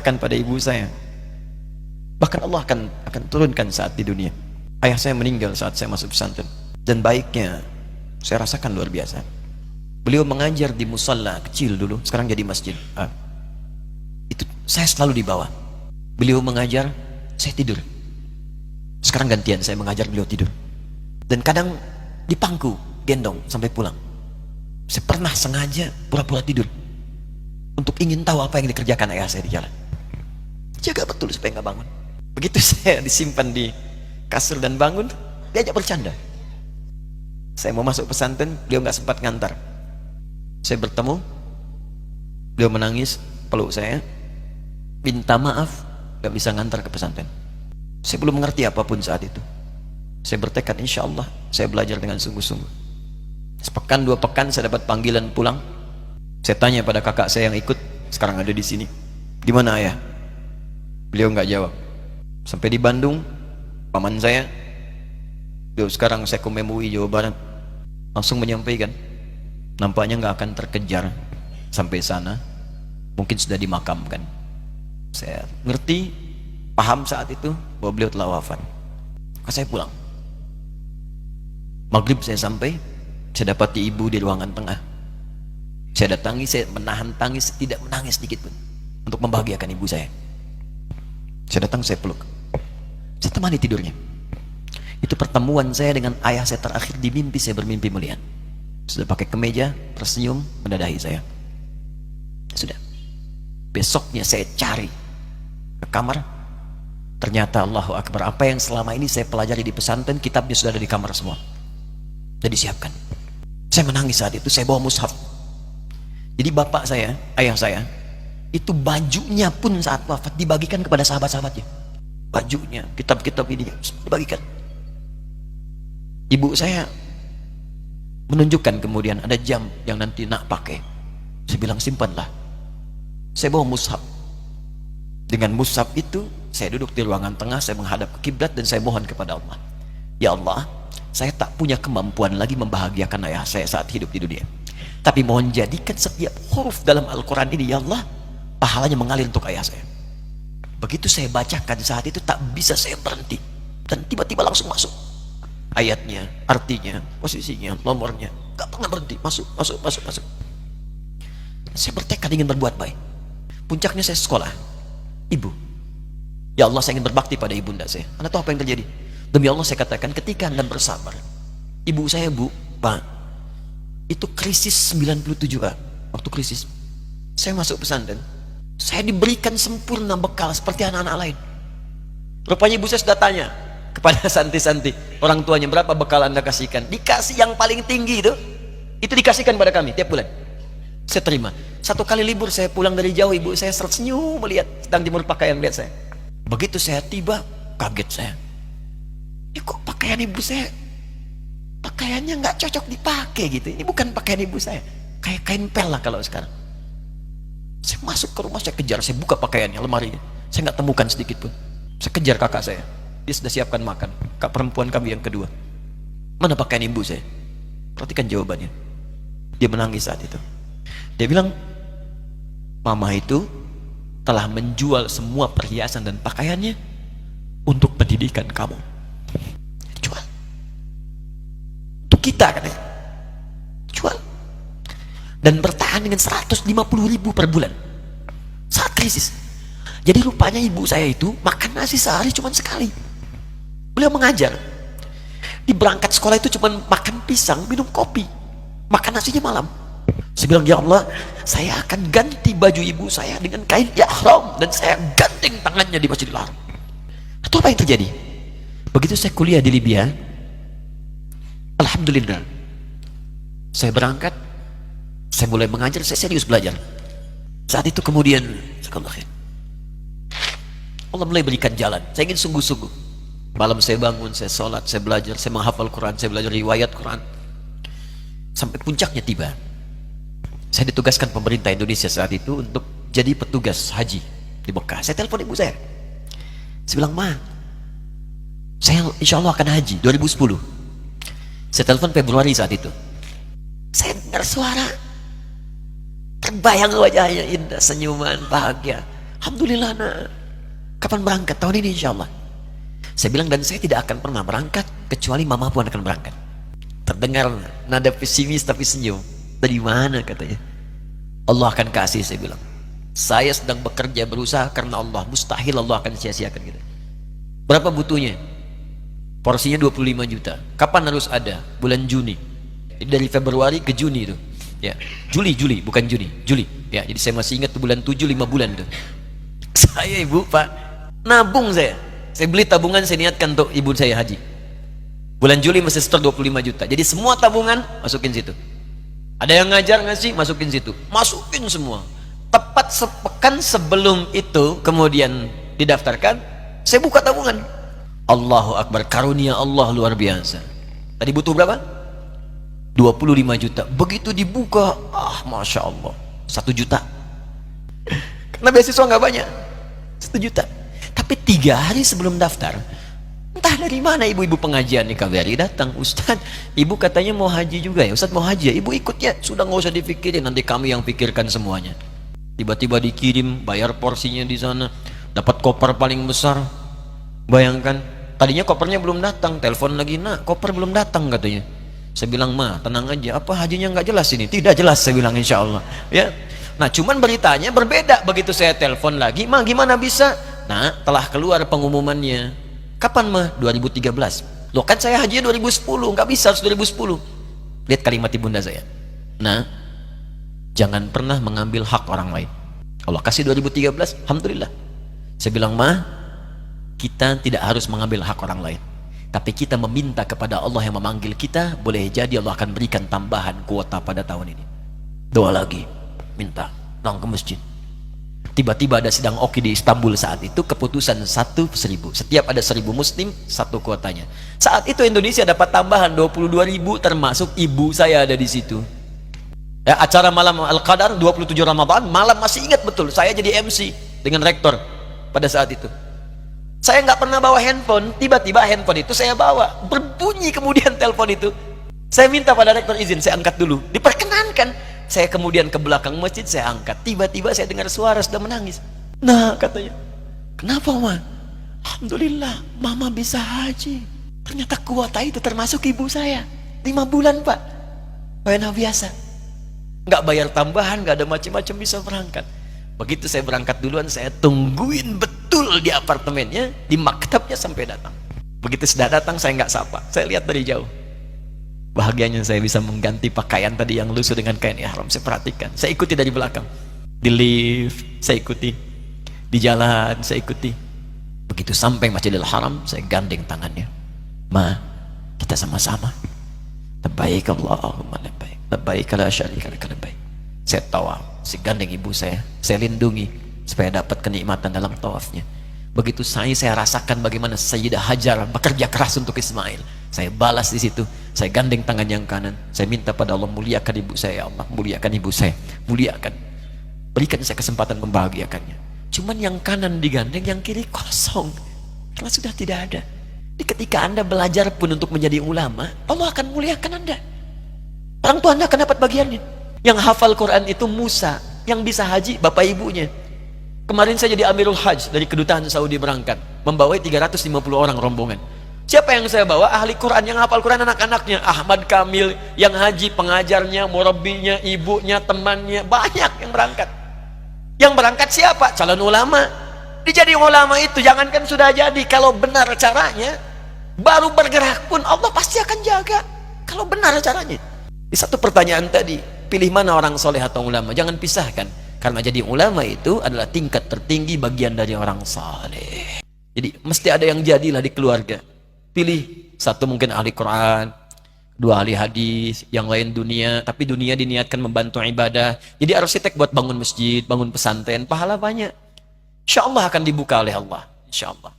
Kan pada ibu saya. Bahkan Allah akan turunkan saat di dunia. Ayah saya meninggal saat saya masuk pesantren. Dan baiknya saya rasakan luar biasa. Beliau mengajar di musalla kecil dulu, sekarang jadi masjid. Itu saya selalu di bawah. Beliau mengajar, saya tidur. Sekarang gantian saya mengajar, beliau tidur. Dan kadang di pangku, gendong sampai pulang. Saya pernah sengaja pura-pura tidur untuk ingin tahu apa yang dikerjakan ayah saya di jalan. Jaga betul supaya nggak bangun. Begitu saya disimpan di kasur dan bangun, diajak bercanda. Saya mau masuk pesantren, beliau nggak sempat ngantar. Saya bertemu, beliau menangis, peluk saya, minta maaf, nggak bisa ngantar ke pesantren. Saya belum mengerti apapun saat itu. Saya bertekad, insya Allah saya belajar dengan sungguh-sungguh. Sepekan 2 pekan saya dapat panggilan pulang. Saya tanya pada kakak saya yang ikut, sekarang ada di sini. Di mana ayah? Beliau nggak jawab. Sampai di Bandung, paman saya, beliau sekarang Sekom MUI Jawa Barat, langsung menyampaikan, nampaknya nggak akan terkejar sampai sana, mungkin sudah dimakamkan. Saya ngerti, paham saat itu bahwa beliau telah wafat. Maka saya pulang. Maghrib saya sampai, saya dapati ibu di ruangan tengah. Saya datangi, saya menahan tangis, tidak menangis sedikit pun untuk membahagiakan ibu saya. Saya datang, saya peluk, saya temani tidurnya. Itu pertemuan saya dengan ayah saya terakhir di mimpi. Saya bermimpi melihat sudah pakai kemeja, tersenyum, mendadahi saya. Sudah. Besoknya saya cari ke kamar, ternyata Allahu Akbar, apa yang selama ini saya pelajari di pesantren, kitabnya sudah ada di kamar semua, sudah disiapkan. Saya menangis saat itu. Saya bawa mushaf. Jadi bapak saya, ayah saya, itu bajunya pun saat wafat dibagikan kepada sahabat-sahabatnya. Bajunya, kitab-kitab ini dibagikan. Ibu saya menunjukkan kemudian ada jam yang nanti nak pakai. Saya bilang simpanlah. Saya bawa mushaf. Dengan mushaf itu saya duduk di ruangan tengah, saya menghadap ke kiblat dan saya mohon kepada Allah, ya Allah, saya tak punya kemampuan lagi membahagiakan ayah saya saat hidup di dunia, tapi mohon jadikan setiap huruf dalam Al-Quran ini, ya Allah, pahalanya mengalir untuk ayah saya. Begitu saya bacakan saat itu, tak bisa saya berhenti, dan tiba-tiba langsung masuk ayatnya, artinya, posisinya, nomornya, gak pernah berhenti, masuk. Saya bertekad ingin berbuat baik. Puncaknya saya sekolah. Ibu, ya Allah, saya ingin berbakti pada ibunda saya. Anda tahu apa yang terjadi? Demi Allah saya katakan, ketika Anda bersabar, ibu saya, Bu, Pak, itu krisis 97 Pak. Waktu krisis saya masuk pesantren, saya diberikan sempurna bekal seperti anak-anak lain. Rupanya ibu saya sudah tanya kepada santi-santi, orang tuanya, berapa bekal Anda kasihkan? Dikasih yang paling tinggi itu dikasihkan pada kami tiap bulan. Saya terima. Satu kali libur saya pulang dari jauh, ibu saya tersenyum melihat sedang jemur pakaian lihat saya. Begitu saya tiba, kaget saya. Ini kok pakaian ibu saya, pakaiannya nggak cocok dipakai gitu. Ini bukan pakaian ibu saya, kayak kain pel lah kalau sekarang. Saya masuk ke rumah, saya kejar, saya buka pakaiannya, lemarinya, saya nggak temukan sedikit pun. Saya kejar kakak saya, dia sudah siapkan makan. Kak perempuan kami yang kedua, mana pakaian ibu saya? Perhatikan jawabannya. Dia menangis saat itu. Dia bilang, mama itu telah menjual semua perhiasan dan pakaiannya untuk pendidikan kamu. Jual untuk kita, kan ya? Jual. Dan bertahan dengan 150.000 per bulan saat krisis. Jadi rupanya ibu saya itu makan nasi sehari cuma sekali. Beliau mengajar, di berangkat sekolah itu cuma makan pisang, minum kopi, makan nasinya malam. Saya bilang, ya Allah, saya akan ganti baju ibu saya dengan kain ihram dan saya gandeng tangannya di Masjidil Haram. Itu apa yang terjadi? Begitu saya kuliah di Libya, alhamdulillah, saya berangkat, saya mulai mengajar, saya serius belajar. Saat itu kemudian Allah mulai berikan jalan. Saya ingin sungguh-sungguh. Malam saya bangun, saya sholat, saya belajar, saya menghafal Quran, saya belajar riwayat Quran. Sampai puncaknya tiba, saya ditugaskan pemerintah Indonesia saat itu untuk jadi petugas haji di Mekah. Saya telepon ibu saya. Saya bilang, Ma, saya insya Allah akan haji 2010. Saya telepon Februari saat itu. Saya dengar suara, terbayang wajahnya indah, senyuman, bahagia. Alhamdulillah nak. Kapan berangkat? Tahun ini insya Allah. Saya bilang, dan saya tidak akan pernah berangkat kecuali mama pun akan berangkat. Terdengar nada pesimis tapi senyum. Dari mana katanya? Allah akan kasih, saya bilang. Saya sedang bekerja berusaha karena Allah. Mustahil Allah akan sia-siakan kita. Berapa butuhnya? Porsinya 25 juta. Kapan harus ada? Bulan Juni. Jadi dari Februari ke Juni itu. Ya, Juli bukan Juni, Juli. Ya, jadi saya masih ingat tuh bulan 7 5 bulan tuh. Saya ibu pak nabung saya beli tabungan, saya niatkan untuk ibu saya haji. Bulan Juli masih setor 25 juta. Jadi semua tabungan masukin situ. Ada yang ngajar ngasih, masukin situ. Masukin semua. Tepat sepekan sebelum itu kemudian didaftarkan, saya buka tabungan. Allahu Akbar, karunia Allah luar biasa. Tadi butuh berapa? 25 juta. Begitu dibuka, Masya Allah, 1 juta. Karena beasiswa nggak banyak, 1 juta. Tapi 3 hari sebelum daftar, entah dari mana ibu-ibu pengajian nih KBRI datang. Ustaz, ibu katanya mau haji juga ya? Ustaz mau haji ya? Ibu ikut ya? Sudah nggak usah dipikirin, nanti kami yang pikirkan semuanya. Tiba-tiba dikirim, bayar porsinya di sana, dapat koper paling besar. Bayangkan, tadinya kopernya belum datang, telepon lagi, nak koper belum datang katanya. Saya bilang, ma tenang aja, apa hajinya nggak jelas ini? Tidak jelas, saya bilang, insya Allah ya. Nah cuman beritanya berbeda. Begitu saya telepon lagi, ma gimana bisa? Nah telah keluar pengumumannya. Kapan ma? 2013. Loh kan saya hajinya 2010, nggak bisa, harus 2010. Lihat kalimat ibunda saya. Nah, jangan pernah mengambil hak orang lain. Allah kasih 2013, alhamdulillah. Saya bilang, ma, kita tidak harus mengambil hak orang lain, tapi kita meminta kepada Allah yang memanggil kita. Boleh jadi Allah akan berikan tambahan kuota pada tahun ini. Doa lagi, minta, datang ke masjid. Tiba-tiba ada sidang oki di Istanbul saat itu, keputusan 1.000. Setiap ada 1.000 muslim, 1 kuotanya. Saat itu Indonesia dapat tambahan 22.000, termasuk ibu saya ada di situ. Ya, acara malam Al-Qadar 27 Ramadan, malam masih ingat betul, saya jadi MC dengan rektor pada saat itu. Saya nggak pernah bawa handphone, tiba-tiba handphone itu saya bawa, berbunyi kemudian telepon itu. Saya minta pada rektor izin, saya angkat dulu, diperkenankan. Saya kemudian ke belakang masjid, saya angkat. Tiba-tiba saya dengar suara sudah menangis. Nah katanya, kenapa ma? Alhamdulillah, mama bisa haji. Ternyata kuota itu termasuk ibu saya. 5 bulan pak, enak biasa. Nggak bayar tambahan, nggak ada macam-macam, bisa berangkat. Begitu saya berangkat duluan, saya tungguin betul di apartemennya, di maktabnya sampai datang. Begitu sudah datang, saya nggak sapa, saya lihat dari jauh. Bahagianya saya bisa mengganti pakaian tadi yang lusuh dengan kain ihram. Saya perhatikan, saya ikuti dari belakang. Di lift, saya ikuti. Di jalan, saya ikuti. Begitu sampai Masjidil Haram, saya gandeng tangannya. Ma, kita sama-sama. Labbaik Allahumma labbaik. Labbaik la syarika lak labbaik. Saya tawaf, saya gandeng ibu saya lindungi supaya dapat kenikmatan dalam tawafnya. Begitu saya rasakan bagaimana Sayyidah Hajar bekerja keras untuk Ismail. Saya balas di situ, saya gandeng tangan yang kanan, saya minta pada Allah, muliakan ibu saya ya Allah, muliakan ibu saya, muliakan, berikan saya kesempatan membahagiakannya. Cuman yang kanan digandeng, yang kiri kosong, karena sudah tidak ada. Jadi ketika Anda belajar pun untuk menjadi ulama, Allah akan muliakan Anda. Orang tua Anda akan dapat bagiannya. Yang hafal Quran itu Musa, yang bisa haji bapak ibunya. Kemarin saya jadi Amirul Hajj dari kedutaan Saudi berangkat, membawai 350 orang rombongan. Siapa yang saya bawa? Ahli Quran, yang hafal Quran anak-anaknya. Ahmad Kamil, yang haji, pengajarnya, murabbinya, ibunya, temannya, banyak yang berangkat. Yang berangkat siapa? Calon ulama. Dijadi ulama itu, jangankan sudah jadi, kalau benar caranya, baru bergerak pun Allah pasti akan jaga. Kalau benar caranya. Di satu pertanyaan tadi, pilih mana orang soleh atau ulama? Jangan pisahkan, karena jadi ulama itu adalah tingkat tertinggi bagian dari orang soleh. Jadi mesti ada yang jadilah di keluarga. Pilih satu, mungkin ahli Quran, 2 ahli hadis, yang lain dunia, tapi dunia diniatkan membantu ibadah. Jadi arsitek buat bangun masjid, bangun pesantren, pahala banyak. Insya Allah akan dibuka oleh Allah, insya Allah.